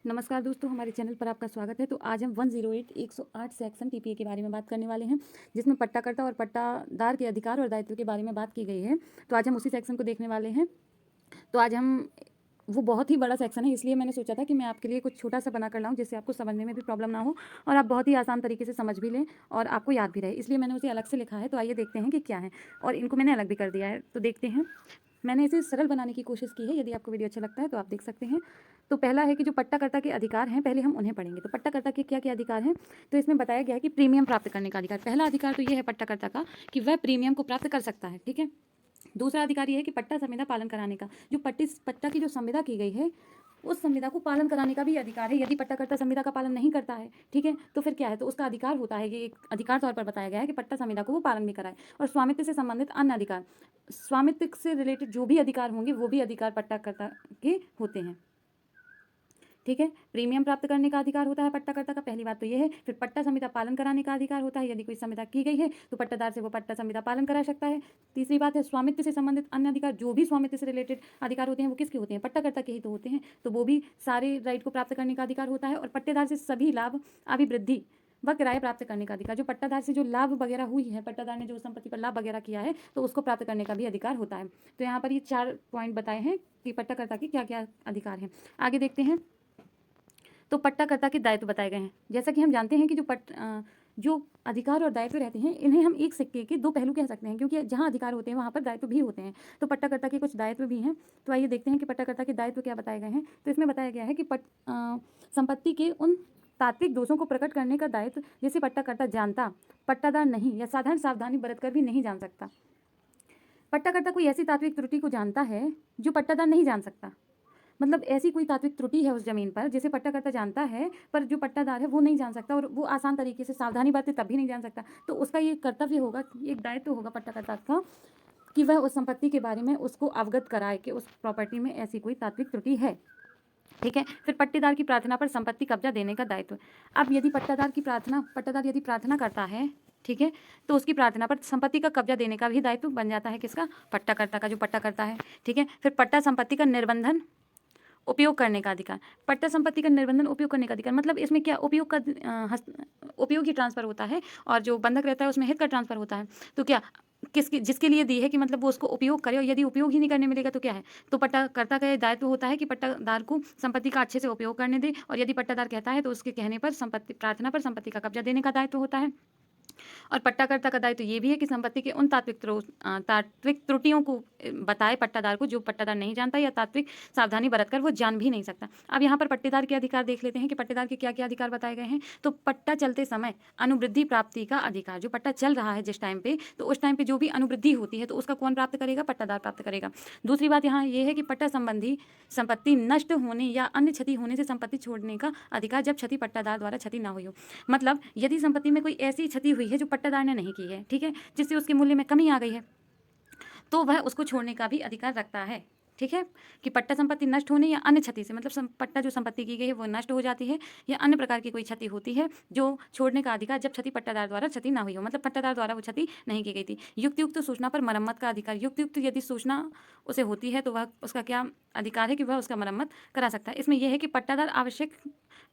नमस्कार दोस्तों, हमारे चैनल पर आपका स्वागत है। तो आज हम 108 108 सेक्शन टीपीए के बारे में बात करने वाले हैं, जिसमें पट्टाकर्ता और पट्टादार के अधिकार और दायित्व के बारे में बात की गई है। तो आज हम उसी सेक्शन को देखने वाले हैं। तो आज हम वो बहुत ही बड़ा सेक्शन है, इसलिए मैंने सोचा था कि मैं आपके लिए कुछ छोटा सा बना कर लाऊं, जिससे आपको समझने में भी प्रॉब्लम ना हो और आप बहुत ही आसान तरीके से समझ भी लें और आपको याद भी रहे। इसलिए मैंने उसे अलग से लिखा है। तो आइए देखते हैं कि क्या है, और इनको मैंने अलग भी कर दिया है। तो देखते हैं, मैंने इसे सरल बनाने की कोशिश की है। यदि आपको वीडियो अच्छा लगता है तो आप देख सकते हैं। तो पहला है कि जो पट्टाकर्ता के अधिकार हैं, पहले हम उन्हें पढ़ेंगे। तो पट्टाकर्ता के क्या क्या अधिकार हैं, तो इसमें बताया गया है कि प्रीमियम प्राप्त करने का अधिकार। पहला अधिकार तो ये है पट्टाकर्ता का कि वह प्रीमियम को प्राप्त कर सकता है, ठीक है। दूसरा अधिकार ये है कि पट्टा संविदा पालन कराने का, जो पट्टा की जो संविदा की गई है उस संविदा को पालन कराने का भी अधिकार है। यदि पट्टाकर्ता संविदा का पालन नहीं करता है, ठीक है, तो फिर क्या है, तो उसका अधिकार होता है, ये एक अधिकार तौर पर बताया गया है कि पट्टा संविदा को वो पालन भी कराए। और स्वामित्व से संबंधित अन्य अधिकार, स्वामित्व से रिलेटेड जो भी अधिकार होंगे वो भी अधिकार पट्टाकर्ता के होते हैं, ठीक है। प्रीमियम प्राप्त करने का अधिकार होता है पट्टाकर्ता का, पहली बात तो ये है। फिर पट्टा संविदा पालन कराने का अधिकार होता है, यदि कोई संविदा की गई है तो पट्टादार से वो पट्टा संविदा पालन करा सकता है। तीसरी बात है स्वामित्व से संबंधित अन्य अधिकार, जो भी स्वामित्व से रिलेटेड अधिकार होते हैं वो किसके होते हैं, पट्टाकर्ता के ही तो होते हैं। तो वो भी सारे राइट को प्राप्त करने का अधिकार होता है। और पट्टेदार से सभी लाभ, अभिवृद्धि व किराए प्राप्त करने का अधिकार, जो पट्टादार से जो लाभ वगैरह हुई है, पट्टादार ने जो संपत्ति पर लाभ वगैरह किया है तो उसको प्राप्त करने का भी अधिकार होता है। तो यहाँ पर ये 4 पॉइंट बताए हैं कि पट्टाकर्ता के क्या क्या अधिकार हैं। आगे देखते हैं। तो पट्टाकर्ता के दायित्व बताए गए हैं। जैसा कि हम जानते हैं कि जो अधिकार और दायित्व रहते हैं, इन्हें हम एक सिक्के के दो पहलू कह सकते हैं, क्योंकि जहाँ अधिकार होते हैं वहाँ पर दायित्व भी होते हैं। तो पट्टाकर्ता के कुछ दायित्व भी हैं। तो आइए देखते हैं कि पट्टाकर्ता के दायित्व क्या बताए गए हैं। तो इसमें बताया गया है कि संपत्ति के उन तात्विक दोषों को प्रकट करने का दायित्व जिसे पट्टाकर्ता जानता, पट्टादार नहीं या साधारण सावधानी बरतकर भी नहीं जान सकता। पट्टाकर्ता कोई ऐसी तात्विक त्रुटि को जानता है जो पट्टादार नहीं जान सकता। मतलब ऐसी कोई तात्विक त्रुटि है उस जमीन पर जिसे पट्टाकर्ता जानता है, पर जो पट्टादार है वो नहीं जान सकता, और वो आसान तरीके से सावधानी बरते तब भी नहीं जान सकता। तो उसका ये कर्तव्य होगा, एक दायित्व होगा पट्टाकर्ता का, कि वह उस संपत्ति के बारे में उसको अवगत कराए कि उस प्रॉपर्टी में ऐसी कोई तात्विक त्रुटि है, ठीक है। फिर पट्टेदार की प्रार्थना पर संपत्ति कब्जा देने का दायित्व। अब यदि पट्टादार यदि प्रार्थना करता है, ठीक है, तो उसकी प्रार्थना पर संपत्ति का कब्जा देने का भी दायित्व बन जाता है किसका, पट्टाकर्ता का, जो पट्टाकर्ता है, ठीक है। फिर पट्टा संपत्ति का निर्बंधन उपयोग करने का अधिकार। पट्टा संपत्ति का निर्बंधन उपयोग करने का अधिकार मतलब इसमें क्या, उपयोग ही ट्रांसफर होता है, और जो बंधक रहता है उसमें हित का ट्रांसफर होता है। तो क्या, किसकी जिसके लिए दी है कि मतलब वो उसको उपयोग करे, और यदि उपयोग ही नहीं करने मिलेगा तो क्या है, तो पट्टाकर्ता का ये दायित्व होता है कि पट्टादार को संपत्ति का अच्छे से उपयोग करने दे, और यदि पट्टादार कहता है तो उसके कहने पर प्रार्थना पर संपत्ति का कब्जा देने का दायित्व होता है। और पट्टाकर्ता का दायित्व ये भी है कि संपत्ति के उन तात्विक त्रुटियों को बताए पट्टादार को, जो पट्टादार नहीं जानता या तात्विक सावधानी बरतकर वो जान भी नहीं सकता। अब यहाँ पर पट्टेदार के अधिकार देख लेते हैं कि पट्टेदार के क्या क्या अधिकार बताए गए हैं। तो पट्टा चलते समय अनुवृद्धि प्राप्ति का अधिकार, जो पट्टा चल रहा है जिस टाइम पे, तो उस टाइम पे जो भी अनुवृद्धि होती है तो उसका कौन प्राप्त करेगा, पट्टादार प्राप्त करेगा। दूसरी बात यहाँ ये है कि पट्टा संबंधी संपत्ति नष्ट होने या अन्य क्षति होने से संपत्ति छोड़ने का अधिकार, जब क्षति पट्टादार द्वारा क्षति ना हुई हो। मतलब यदि संपत्ति में कोई ऐसी क्षति हुई है जो पट्टादार ने नहीं की है, ठीक है, जिससे उसके मूल्य में कमी आ गई है, तो वह उसको छोड़ने का भी अधिकार रखता है, ठीक है। कि पट्टा संपत्ति नष्ट होने या अन्य क्षति से, मतलब पट्टा जो संपत्ति की गई है वो नष्ट हो जाती है या अन्य प्रकार की कोई क्षति होती है, जो छोड़ने का अधिकार, जब क्षति पट्टादार द्वारा क्षति ना हुई हो, मतलब पट्टादार द्वारा वो क्षति नहीं की गई थी। युक्त सूचना पर मरम्मत का अधिकार। युक्त यदि सूचना उसे होती है तो वह उसका क्या अधिकार है कि वह उसका मरम्मत करा सकता है। इसमें यह है कि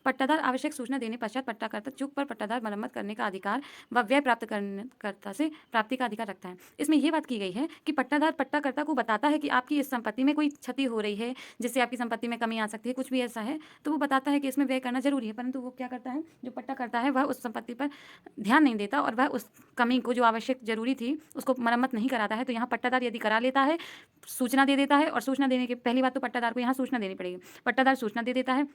पट्टादार आवश्यक सूचना देने पश्चात पट्टाकर्ता चूक पर पट्टादार मरम्मत करने का अधिकार व व्यय प्राप्त करता से प्राप्ति का अधिकार रखता है। इसमें यह बात की गई है कि पट्टादार पट्टाकर्ता को बताता है कि आपकी इस संपत्ति में कोई क्षति हो रही है, जिससे आपकी संपत्ति में कमी आ सकती है, कुछ भी ऐसा है, तो वो बताता है कि इसमें व्यय करना जरूरी है। परंतु वो क्या करता है, जो पट्टाकर्ता है वह उस संपत्ति पर ध्यान नहीं देता और वह उस कमी को, जो आवश्यक जरूरी थी, उसको मरम्मत नहीं कराता है। तो यहाँ पट्टादार यदि करा लेता है, सूचना दे देता है, और सूचना देने की पहली बात तो पट्टादार को यहाँ सूचना देनी पड़ेगी। पट्टादार सूचना दे देता है,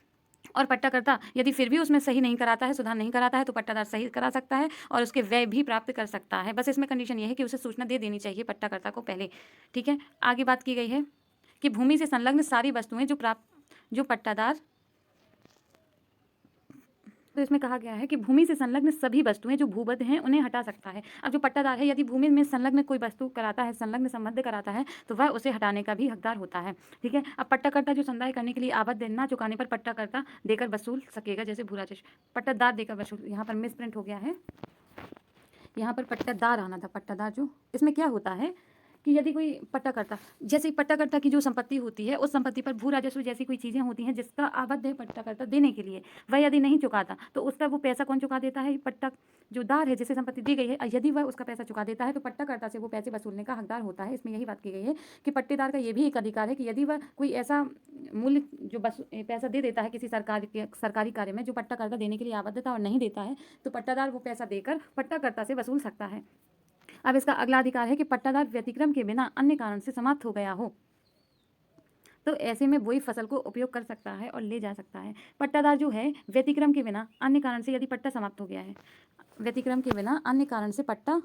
और पट्टाकर्ता यदि फिर भी उसमें सही नहीं कराता है, सुधार नहीं कराता है, तो पट्टादार सही करा सकता है और उसके व्यय भी प्राप्त कर सकता है। बस इसमें कंडीशन ये है कि उसे सूचना दे देनी चाहिए पट्टाकर्ता को पहले, ठीक है। आगे बात की गई है कि भूमि से संलग्न सारी वस्तुएं जो पट्टादार, तो इसमें कहा गया है कि भूमि से संलग्न सभी वस्तुएं जो भूबद्ध हैं उन्हें हटा सकता है। अब जो पट्टादार है, यदि भूमि में संलग्न कोई वस्तु कराता है, संलग्न संबंध कराता है, तो वह उसे हटाने का भी हकदार होता है, ठीक है। अब पट्टाकर्ता जो संदाय करने के लिए आबद्ध ना चुकाने पर पट्टाकर्ता देकर वसूल सकेगा, जैसे भू राजस्व, पट्टादार देकर वसूल, यहाँ पर मिसप्रिंट हो गया है, यहाँ पर पट्टादार आना था, पट्टादार। जो इसमें क्या होता है कि यदि कोई पट्टाकर्ता, जैसे पट्टाकर्ता की जो संपत्ति होती है उस संपत्ति पर भू राजस्व जैसी कोई चीज़ें होती हैं जिसका आबद्ध है पट्टाकर्ता देने के लिए, वह यदि नहीं चुकाता तो उसका वो पैसा कौन चुका देता है? पट्टा जो दार है जिसे संपत्ति दी गई है, यदि वह उसका पैसा चुका देता है तो पट्टाकर्ता से वो पैसे वसूलने का हकदार होता है। इसमें यही बात की गई है कि पट्टेदार का ये भी एक अधिकार है कि यदि वह कोई ऐसा मूल्य जो पैसा दे देता है किसी सरकारी कार्य में जो पट्टाकर्ता देने के लिए आबद्ध था और नहीं देता है, तो पट्टादार वो पैसा देकर पट्टाकर्ता से वसूल सकता है। अब इसका अगला अधिकार है कि पट्टादार व्यतिक्रम के बिना अन्य कारण से समाप्त हो गया हो तो ऐसे में वही फसल को उपयोग कर सकता है और ले जा सकता है। पट्टादार जो है व्यतिक्रम के बिना अन्य कारण से यदि पट्टा समाप्त हो गया है, व्यतिक्रम के बिना अन्य कारण से पट्टा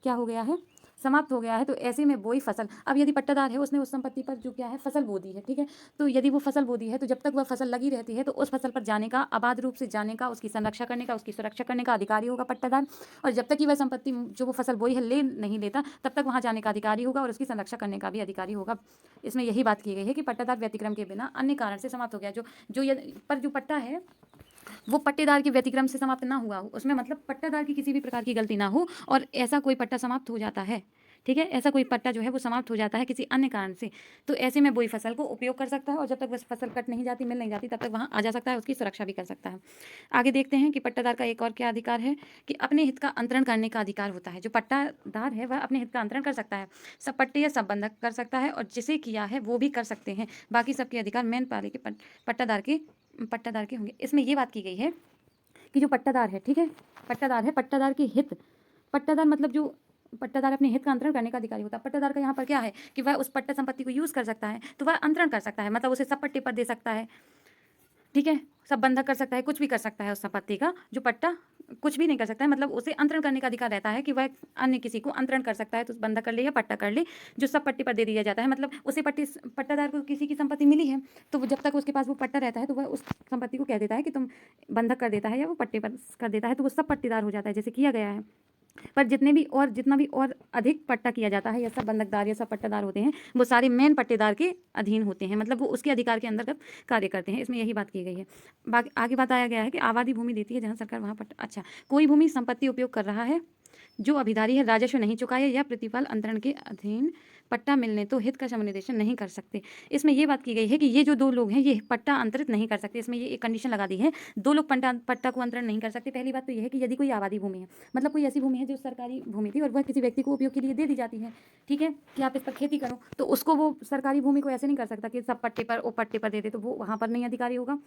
क्या हो गया है? समाप्त हो गया है, तो ऐसे में वही फसल, अब यदि पट्टादार है उसने उस संपत्ति पर जो क्या है फसल बो दी है, ठीक है, तो यदि वो फसल बो दी है तो जब तक वह फसल लगी रहती है तो उस फसल पर जाने का, आबाद रूप से जाने का, उसकी संरक्षा करने का, उसकी सुरक्षा करने का अधिकारी होगा पट्टादार। और जब तक कि वह संपत्ति जो वो फसल बोई है ले नहीं लेता तब तक वहाँ जाने का अधिकारी होगा और उसकी संरक्षा करने का भी अधिकारी होगा। इसमें यही बात की गई है कि पट्टादार व्यतिक्रम के बिना अन्य कारण से समाप्त हो गया। पर जो पट्टा है वो पट्टेदार के व्यतिक्रम से समाप्त ना हुआ हो, उसमें मतलब पट्टादार की किसी भी प्रकार की गलती ना हो और ऐसा कोई पट्टा समाप्त हो जाता है, ठीक है, ऐसा कोई पट्टा जो है वो समाप्त हो जाता है किसी अन्य कारण से, तो ऐसे में वही फसल को उपयोग कर सकता है और जब तक वह फसल कट नहीं जाती, मिल नहीं जाती, तब तक वहाँ आ जा सकता है, उसकी सुरक्षा भी कर सकता है। आगे देखते हैं कि पट्टादार का एक और क्या अधिकार है कि अपने हित का अंतरण करने का अधिकार होता है। जो पट्टादार है वह अपने हित का अंतरण कर सकता है, सब पट्टे या सब बंधक कर सकता है और जिसे किया है वो भी कर सकते हैं। बाकी सबके अधिकार मेन पाले के पट्टादार के होंगे। इसमें ये बात की गई है कि जो पट्टादार है, ठीक है, पट्टादार है, पट्टादार के हित, पट्टादार मतलब जो पट्टादार अपने हित का अंतरण करने का अधिकारी होता है। पट्टादार का यहाँ पर क्या है कि वह उस पट्टा संपत्ति को यूज़ कर सकता है, तो वह अंतरण कर सकता है, मतलब उसे सब पट्टे पर दे सकता है, ठीक है, सब बंधक कर सकता है, कुछ भी कर सकता है उस संपत्ति का। जो पट्टा कुछ भी नहीं कर सकता है, मतलब उसे अंतरण करने का अधिकार रहता है कि वह अन्य किसी को अंतरण कर सकता है, तो बंधक कर ले या पट्टा कर ले, जो सब पट्टे पर दे दिया जाता है। मतलब उसे पट्टादार को किसी की संपत्ति मिली है तो जब तक उसके पास वो पट्टा रहता है तो वह उस संपत्ति को कह देता है कि तुम बंधक कर देता है या वो पट्टे पर कर देता है, तो वो सब पट्टेदार हो जाता है जैसे किया गया है। पर जितना भी और अधिक पट्टा किया जाता है या सब बंधकदार या सब पट्टादार होते हैं वो सारे मेन पट्टेदार के अधीन होते हैं, मतलब वो उसके अधिकार के अंतर्गत कार्य करते हैं। इसमें यही बात की गई है। आगे बताया गया है कि आबादी भूमि देती है जहाँ सरकार वहाँ अच्छा, कोई भूमि संपत्ति उपयोग कर रहा है जो अभिधारी है राजस्व नहीं चुकाए या प्रतिफल अंतरण के अधीन पट्टा मिलने तो हित का समुपदेशन नहीं कर सकते। इसमें ये बात की गई है कि ये जो दो लोग हैं ये पट्टा अंतरित नहीं कर सकते। इसमें ये एक कंडीशन लगा दी है, दो लोग पट्टा को अंतरण नहीं कर सकते। पहली बात तो ये है कि यदि कोई आबादी भूमि है, मतलब कोई ऐसी भूमि है जो सरकारी भूमि थी और वह किसी व्यक्ति को उपयोग के लिए दे दी जाती है, ठीक है, कि आप इस पर खेती करो, तो उसको वो सरकारी भूमि को ऐसे नहीं कर सकता कि सब पट्टे पर ओ पट्टे पर दे दे, तो वो वहाँ पर नहीं अधिकारी होगा।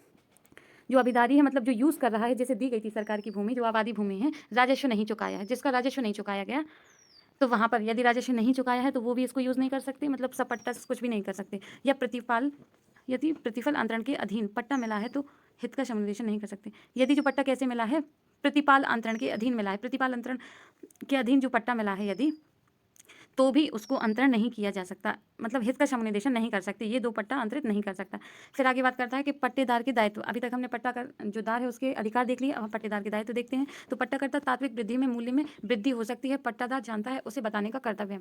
जो अभिधारी है मतलब जो यूज़ कर रहा है, जैसे दी गई थी सरकार की भूमि, जो आबादी भूमि है, राजस्व नहीं चुकाया है, जिसका राजस्व नहीं चुकाया गया, तो वहाँ पर यदि राजस्व नहीं चुकाया है तो वो भी इसको यूज़ नहीं कर सकते, मतलब सब पट्टा कुछ भी नहीं कर सकते। या यदि प्रतिफल अंतरण के अधीन पट्टा मिला है तो हित का समुपदेशन नहीं कर सकते। यदि जो पट्टा कैसे मिला है, प्रतिपाल अंतरण के अधीन मिला है, प्रतिपाल अंतरण के अधीन जो पट्टा मिला है यदि, तो भी उसको अंतरण नहीं किया जा सकता, मतलब हित का समुपदेशन नहीं कर सकते, ये दो पट्टा अंतरित नहीं कर सकता। फिर आगे बात करता है कि पट्टेदार के दायित्व। अभी तक हमने पट्टा का जो दार है उसके अधिकार देख लिए, अब पट्टेदार के दायित्व देखते हैं। तो पट्टाकर्ता तात्विक वृद्धि में मूल्य में वृद्धि हो सकती है, पट्टादार जानता है, उसे बताने का कर्तव्य है।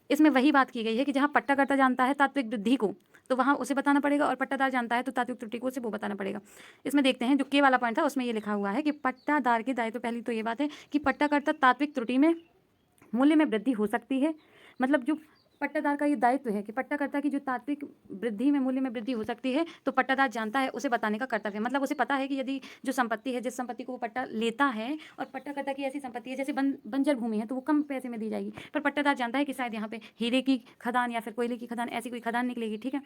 इसमें वही बात की गई है कि जहाँ पट्टाकर्ता जानता है तात्विक वृद्धि को तो वहाँ उसे बताना पड़ेगा, और पट्टादार जानता है तो तात्विक त्रुटि को उसे वो बताना पड़ेगा। इसमें देखते हैं जो के वाला पॉइंट था उसमें ये लिखा हुआ है कि पट्टादार के दायित्व, पहली तो ये बात है कि पट्टाकर्ता तात्विक त्रुटि में मूल्य में वृद्धि हो सकती है, मतलब जो पट्टादार का ये दायित्व है कि पट्टाकर्ता की जो तात्विक वृद्धि में मूल्य में वृद्धि हो सकती है तो पट्टादार जानता है, उसे बताने का कर्तव्य है। मतलब उसे पता है कि यदि जो संपत्ति है, जिस संपत्ति को वो पट्टा लेता है, और पट्टाकर्ता की ऐसी संपत्ति है जैसे बंजर भूमि है तो वो कम पैसे में दी जाएगी, पर पट्टादार जानता है कि शायद यहाँ पे हीरे की खदान या फिर कोयले की खदान, ऐसी कोई खदान निकलेगी, ठीक है।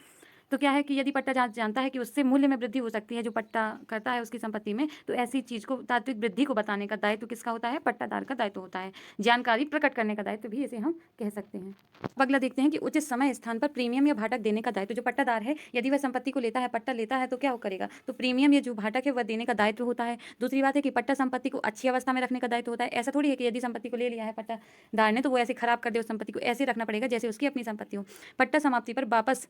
तो क्या है कि यदि पट्टा जानता है कि उससे मूल्य में वृद्धि हो सकती है जो पट्टा करता है उसकी संपत्ति में, तो ऐसी चीज़ को, तात्विक वृद्धि को बताने का दायित्व किसका होता है? पट्टादार का दायित्व होता है। जानकारी प्रकट करने का दायित्व भी इसे हम कह सकते हैं। अगला देखते हैं कि उचित समय स्थान पर प्रीमियम या भाटक देने का दायित्व। जो पट्टादार है यदि वह संपत्ति को लेता है, पट्टा लेता है, तो क्या वो करेगा? तो प्रीमियम या जो भाटक है वह देने का दायित्व होता है। दूसरी बात है कि पट्टा संपत्ति को अच्छी अवस्था में रखने का दायित्व होता है। ऐसा थोड़ी है कि यदि संपत्ति को ले लिया है पट्टादार ने तो वो ऐसे खराब कर दे, उस संपत्ति को ऐसे रखना पड़ेगा जैसे उसकी अपनी संपत्ति हो। पट्टा समाप्ति पर वापस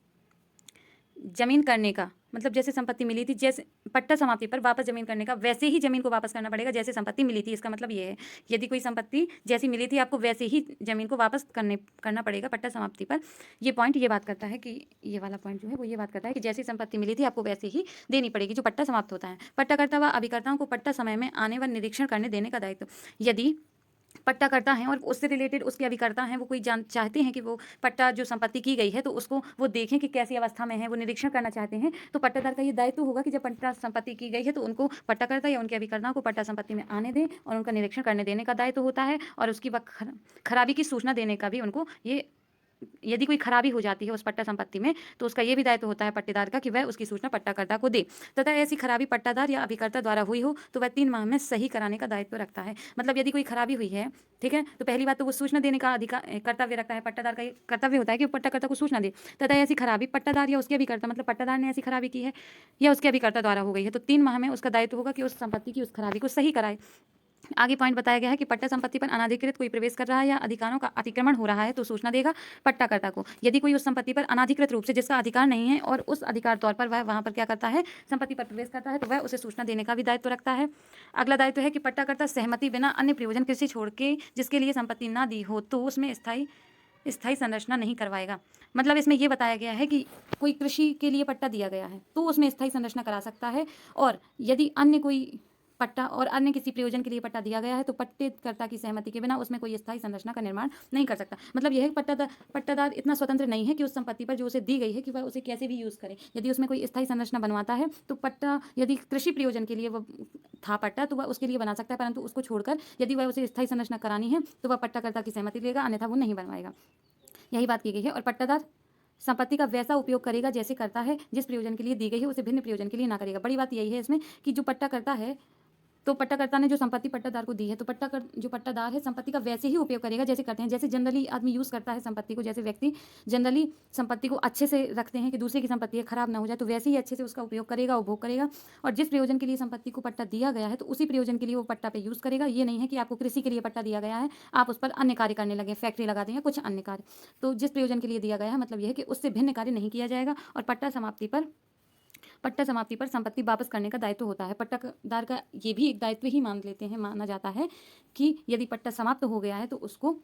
जमीन करने का मतलब जैसे संपत्ति मिली थी, जैसे पट्टा समाप्ति पर वापस जमीन करने का, वैसे ही जमीन को वापस करना पड़ेगा जैसे संपत्ति मिली थी। इसका मतलब ये है यदि कोई संपत्ति जैसी मिली थी आपको वैसे ही जमीन को वापस करना पड़ेगा पट्टा समाप्ति पर। ये पॉइंट ये बात करता है कि ये वाला पॉइंट जो है वो ये बात करता है कि जैसी संपत्ति मिली थी आपको वैसे ही देनी पड़ेगी जो पट्टा समाप्त होता है। पट्टाकर्ता व अभिकर्ताओं को पट्टा समय में आने व निरीक्षण करने देने का दायित्व। यदि पट्टाकर्ता हैं और उससे रिलेटेड उसके अभिकर्ता हैं, वो कोई चाहते हैं कि वो पट्टा जो संपत्ति की गई है तो उसको वो देखें कि कैसी अवस्था में है, वो निरीक्षण करना चाहते हैं। तो पट्टादार का ये दायित्व होगा कि जब पट्टा संपत्ति की गई है तो उनको पट्टाकर्ता या उनके अभिकर्ता को पट्टा संपत्ति में आने दें और उनका निरीक्षण करने देने का दायित्व होता है, और उसकी खराबी की सूचना देने का भी उनको ये, यदि कोई खराबी हो जाती है उस पट्टा संपत्ति में तो उसका ये भी दायित्व होता है पट्टेदार का कि वह उसकी सूचना पट्टाकर्ता को दे, तथा ऐसी खराबी पट्टादार या अभिकर्ता द्वारा हुई हो तो वह 3 माह में सही कराने का दायित्व रखता है। मतलब यदि कोई खराबी हुई है, ठीक है, तो पहली बात तो वो सूचना देने का अधिकार कर्तव्य रखता है, पट्टादार का ये कर्तव्य होता है कि वो पट्टाकर्ता को सूचना दे, तथा ऐसी खराबी पट्टादार या उसके अभिकर्ता, मतलब पट्टादार ने ऐसी खराबी की है या उसके अभिकर्ता द्वारा हो गई है तो 3 माह में उसका दायित्व होगा कि उस संपत्ति की उस खराबी को सही कराए। आगे पॉइंट बताया गया है कि पट्टा संपत्ति पर अनाधिकृत कोई प्रवेश कर रहा है या अधिकारों का अतिक्रमण हो रहा है तो सूचना देगा पट्टाकर्ता को। यदि कोई उस संपत्ति पर अनाधिकृत रूप से जिसका अधिकार नहीं है और उस अधिकार तौर पर वह वहां पर क्या करता है, संपत्ति पर प्रवेश करता है, तो वह उसे सूचना देने का भी दायित्व रखता है। अगला दायित्व है कि पट्टाकर्ता सहमति बिना अन्य प्रयोजन कृषि छोड़ के जिसके लिए संपत्ति ना दी हो तो उसमें स्थायी संरचना नहीं करवाएगा। मतलब इसमें यह बताया गया है कि कोई कृषि के लिए पट्टा दिया गया है तो उसमें स्थायी संरचना करा सकता है, और यदि अन्य कोई पट्टा और अन्य किसी प्रयोजन के लिए पट्टा दिया गया है तो पट्टेकर्ता की सहमति के बिना उसमें कोई स्थायी संरचना का निर्माण नहीं कर सकता। मतलब यह पट्टादार इतना स्वतंत्र नहीं है कि उस संपत्ति पर जो उसे दी गई है कि वह उसे कैसे भी यूज़ करे। यदि उसमें कोई स्थायी संरचना बनवाता है तो पट्टा, यदि कृषि प्रयोजन के लिए वह था पट्टा तो वह उसके लिए बना सकता है, परंतु उसको छोड़कर यदि वह उसे स्थायी संरचना करानी है तो वह पट्टाकर्ता की सहमति लेगा, अन्यथा वो नहीं बनवाएगा। यही बात की गई है। और पट्टादार संपत्ति का वैसा उपयोग करेगा जैसे करता है, जिस प्रयोजन के लिए दी गई है उसे भिन्न प्रयोजन के लिए ना करेगा। बड़ी बात यही है इसमें कि जो पट्टा करता है तो पट्टाकर्ता ने जो संपत्ति पट्टादार को दी है तो जो पट्टादार है संपत्ति का वैसे ही उपयोग करेगा जैसे करते हैं। जैसे जनरली आदमी यूज़ करता है संपत्ति को, जैसे व्यक्ति जनरली संपत्ति को अच्छे से रखते हैं कि दूसरे की संपत्ति है खराब ना हो जाए, तो वैसे ही अच्छे से उसका उपयोग करेगा, उपभोग करेगा। और जिस प्रयोजन के लिए संपत्ति को पट्टा दिया गया है तो उसी प्रयोजन के लिए वो पट्टा पे यूज़ करेगा। ये नहीं है कि आपको कृषि के लिए पट्टा दिया गया है आप उस पर अन्य कार्य करने लगे, फैक्ट्री लगा दें या कुछ अन्य कार्य। तो जिस प्रयोजन के लिए दिया गया है मतलब यह है कि उससे भिन्न कार्य नहीं किया जाएगा। और पट्टा समाप्ति पर संपत्ति वापस करने का दायित्व होता है। पट्टादार का ये भी एक दायित्व ही माना जाता है कि यदि पट्टा समाप्त हो गया है तो उसको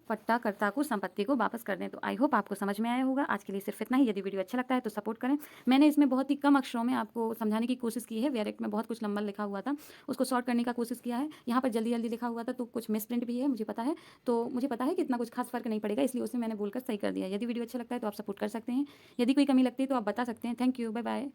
पट्टाकर्ता को संपत्ति को वापस कर दें। तो आई होप आपको समझ में आया होगा। आज के लिए सिर्फ इतना ही। यदि वीडियो अच्छा लगता है तो सपोर्ट करें। मैंने इसमें बहुत ही कम अक्षरों में आपको समझाने की कोशिश की है। वेरेक्ट में बहुत कुछ लंबा लिखा हुआ था, उसको शॉर्ट करने का कोशिश किया है। यहाँ पर जल्दी जल्दी लिखा हुआ था तो कुछ मिस प्रिंट भी है, मुझे पता है। तो मुझे पता है कि इतना कुछ खास फर्क नहीं पड़ेगा, इसलिए उसे मैंने बोलकर सही कर दिया। यदि वीडियो अच्छा लगता है तो आप सपोर्ट कर सकते हैं। यदि कोई कमी लगती है तो आप बता सकते हैं। Thank you, bye bye.